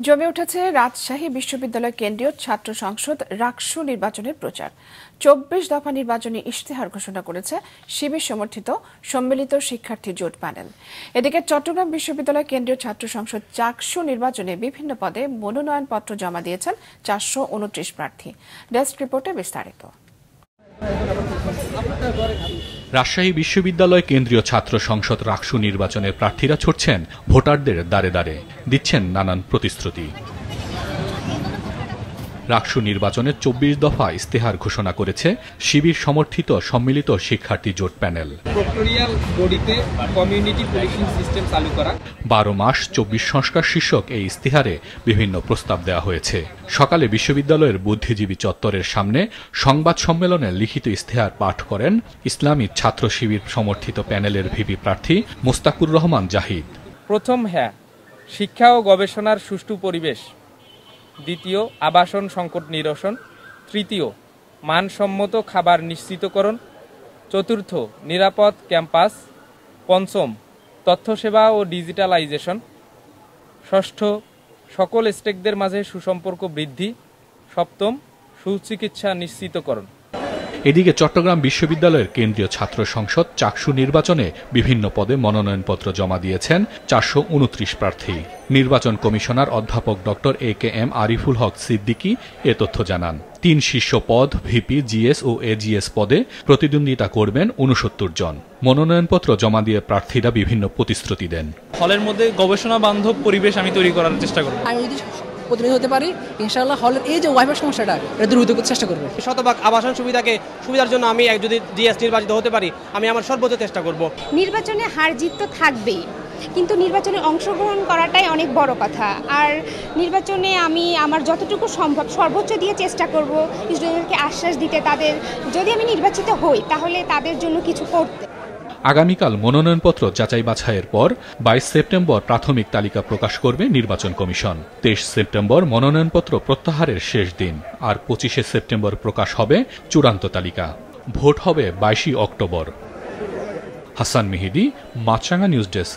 জমে উঠেছে রাজশাহী বিশ্ববিদ্যালয় কেন্দ্রীয় ছাত্র সংসদ রাকসু নির্বাচনের প্রচার। ২৪ দফা নির্বাচনী ইশতেহার ঘোষণা করেছে শিবির সমর্থিত সম্মিলিত শিক্ষার্থী জোট প্যানেল। এদিকে চট্টগ্রাম বিশ্ববিদ্যালয় কেন্দ্রীয় ছাত্র সংসদ চাকসু নির্বাচনে বিভিন্ন পদে মনোনয়নপত্র জমা দিয়েছেন ৪২৯ প্রার্থী। ডেস্ক রিপোর্টে বিস্তারিত। রাজশাহী বিশ্ববিদ্যালয় কেন্দ্রীয় ছাত্র সংসদ রাকসু নির্বাচনের প্রার্থীরা ছুটছেন ভোটারদের দ্বারে দ্বারে, দিচ্ছেন নানান প্রতিশ্রুতি। রাকসু নির্বাচনের ২৪ দফা ইশতেহার ঘোষণা করেছে শিবির সমর্থিত সম্মিলিত শিক্ষার্থী জোট প্যানেল। ১২ মাস ২৪ সংস্কার শীর্ষক এই ইশতেহারে বিভিন্ন প্রস্তাব দেওয়া হয়েছে। সকালে বিশ্ববিদ্যালয়ের বুদ্ধিজীবী চত্বরের সামনে সংবাদ সম্মেলনে লিখিত ইশতেহার পাঠ করেন ইসলামী ছাত্র শিবির সমর্থিত প্যানেলের ভিপি প্রার্থী মোস্তাকুর রহমান জাহিদ। প্রথম, শিক্ষা ও গবেষণার সুষ্ঠু পরিবেশ। দ্বিতীয়, আবাসন সংকট নিরসন। তৃতীয়, মানসম্মত খাবার নিশ্চিতকরণ। চতুর্থ, নিরাপদ ক্যাম্পাস। পঞ্চম, তথ্যসেবা ও ডিজিটালাইজেশন। ষষ্ঠ, সকল স্টেকদের মাঝে সুসম্পর্ক বৃদ্ধি। সপ্তম, সুচিকিৎসা নিশ্চিতকরণ। এদিকে চট্টগ্রাম বিশ্ববিদ্যালয়ের কেন্দ্রীয় ছাত্র সংসদ চাকসু নির্বাচনে বিভিন্ন পদে মনোনয়নপত্র জমা দিয়েছেন ৪২৯ প্রার্থী। নির্বাচন কমিশনার অধ্যাপক ডক্টর এ.কে.এম. আরিফুল হক সিদ্দিকী এ তথ্য জানান। ৩ শীর্ষ পদ ভিপি, জিএস ও এজিএস পদে প্রতিদ্বন্দ্বিতা করবেন ৬৯ জন। মনোনয়নপত্র জমা দিয়ে প্রার্থীরা বিভিন্ন প্রতিশ্রুতি দেন। হলের মধ্যে গবেষণা বান্ধব পরিবেশ আমি তৈরি করার চেষ্টা করব। প্রতিনিধি হতে পারি ইনশাআল্লাহ। হলের এই যে ওয়াইফাই সমস্যাটা এটা দূর করতে চেষ্টা করব। শতভাগ আবাসন সুবিধার জন্য আমি যদি জিএস নির্বাচিত হতে পারি, আমি আমার সর্বোচ্চ চেষ্টা করব। নির্বাচনে হার জিত তো থাকবেই, কিন্তু নির্বাচনে অংশগ্রহণ করাটাই অনেক বড় কথা। আর নির্বাচনে আমি আমার যতটুকু সম্ভব সর্বোচ্চ দিয়ে চেষ্টা করব স্টুডেন্টদেরকে আশ্বাস দিতে, তাদের যদি আমি নির্বাচিত হই তাহলে তাদের জন্য কিছু করতে। আগামীকাল মনোনয়নপত্র যাচাই বাছাইয়ের পর ২২ সেপ্টেম্বর প্রাথমিক তালিকা প্রকাশ করবে নির্বাচন কমিশন। ২৩ সেপ্টেম্বর মনোনয়নপত্র প্রত্যাহারের শেষ দিন, আর ২৫ সেপ্টেম্বর প্রকাশ হবে চূড়ান্ত তালিকা। ভোট হবে ২২ অক্টোবর। হাসান মেহেদী, মাছরাঙা নিউজ ডেস্ক।